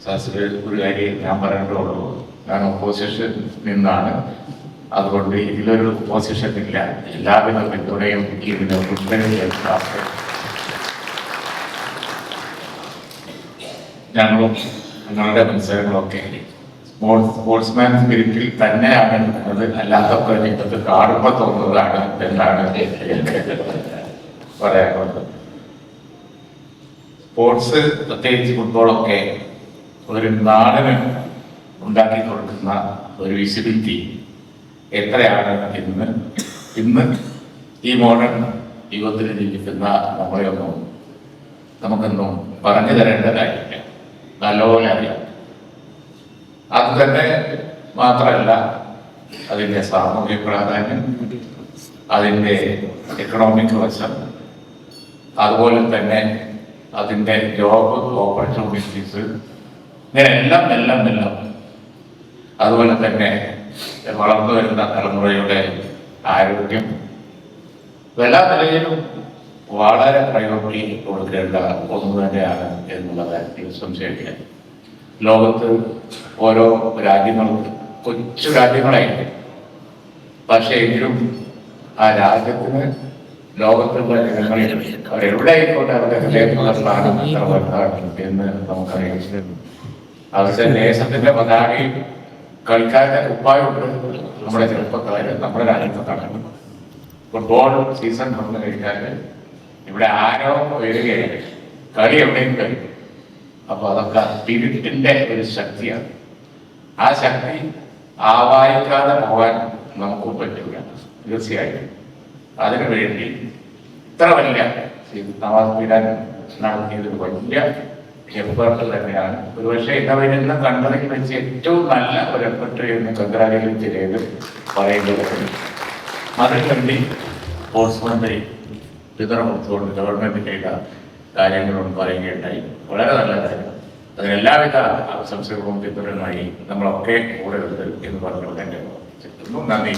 ഒരു കാര്യം ഞാൻ പറയേണ്ടതുള്ളൂ. ഞാൻ ഓപ്പോസിഷൻ നിന്നാണ്, അതുകൊണ്ട് ഇതിലൊരു ഓപ്പോസിഷൻ ഇല്ല. എല്ലാവിധ പിന്തുണയും ഇതിന് ഞങ്ങളും ഞങ്ങളുടെ മത്സരങ്ങളൊക്കെ സ്പോർട്സ്മാൻ സ്പിരിറ്റിൽ തന്നെയാണ് അത്, അല്ലാത്തപ്പോൾ ഇത് കാണുമ്പോൾ തോന്നുന്നതാണ് എന്നാണ് പറയാനുള്ളത്. സ്പോർട്സ്, പ്രത്യേകിച്ച് ഫുട്ബോളൊക്കെ ഒരു നാടിന് ഉണ്ടാക്കി കൊടുക്കുന്ന ഒരു വിസിബിലിറ്റി എത്രയാണ് ഇന്ന് ഈ മോഡേൺ യുഗത്തിൽ ജീവിക്കുന്ന നമ്മളെയൊന്നും നമുക്കൊന്നും പറഞ്ഞു തരേണ്ട കാര്യമില്ല, നല്ലപോലെ അറിയാം. അത് തന്നെ മാത്രമല്ല, അതിൻ്റെ സാമൂഹിക പ്രാധാന്യം, അതിൻ്റെ എക്കണോമിക് വശം, അതുപോലെ തന്നെ അതിൻ്റെ ജോബ് ഓപ്പർച്യൂണിറ്റീസ്, ഇങ്ങനെ എല്ലാം അതുപോലെ തന്നെ വളർന്നു വരുന്ന തലമുറയുടെ ആരോഗ്യം, എല്ലാ നിലയിലും വളരെ പ്രയോറിറ്റി കൊടുക്കേണ്ട ഒന്ന് തന്നെയാണ് എന്നുള്ളത് സംശയിക്കുക. ലോകത്ത് ഓരോ രാജ്യങ്ങളും കൊച്ചു രാജ്യങ്ങളായിരിക്കും, പക്ഷേ എങ്കിലും ആ രാജ്യത്തിന് ലോകത്തുള്ള ജനങ്ങളിൽ അവരെവിടെ ആയിക്കോട്ടെ അവരുടെ ഹൃദയത്തിലുള്ള സ്ഥാനം എത്ര വലുതാണ് എന്ന് നമുക്കറിയാം. അവരുടെ ദേശത്തിന്റെ പതാകയും കളിക്കാരുടെ കുപ്പായുണ്ട് നമ്മുടെ ചെറുപ്പക്കാര് നമ്മുടെ രാജ്യത്ത് നടക്കും. ഫുട്ബോൾ സീസൺ വന്നു കഴിഞ്ഞാൽ ഇവിടെ ആരോ വരികയാണ്, കളി എവിടെയും കളി. അപ്പൊ അതൊക്കെ സ്പിരിറ്റിന്റെ ഒരു ശക്തിയാണ്. ആ ശക്തി ആവാഹിക്കാതെ പോകാൻ നമുക്ക് പറ്റില്ല. തീർച്ചയായും അതിനു വേണ്ടി ഇത്ര വലിയ നവാസ് പീരാൻ നടത്തിയതൊരു വലിയ എഫേർട്ട് തന്നെയാണ്. ഒരുപക്ഷെ ഇന്നവരെന്ന കണ്ടതിൽ വെച്ച് ഏറ്റവും നല്ല ഒരു എഫേർട്ട് എന്ന് കൺഗ്രാജുലേറ്റ് ചെയ്ത് പറയേണ്ടത്. അതിനുവേണ്ടി സ്പോർട്സ് മന്ത്രി പിന്തുണ ഗവൺമെന്റ് ചെയ്ത കാര്യങ്ങളൊന്നും പറയുകയുണ്ടായി. വളരെ നല്ല കാര്യം. അതിനെല്ലാവിധ ആശംസകളും പിന്തുണയുമായി നമ്മളൊക്കെ കൂടെ ഉണ്ട് എന്ന് പറഞ്ഞുകൊണ്ട് എൻ്റെ നന്ദി.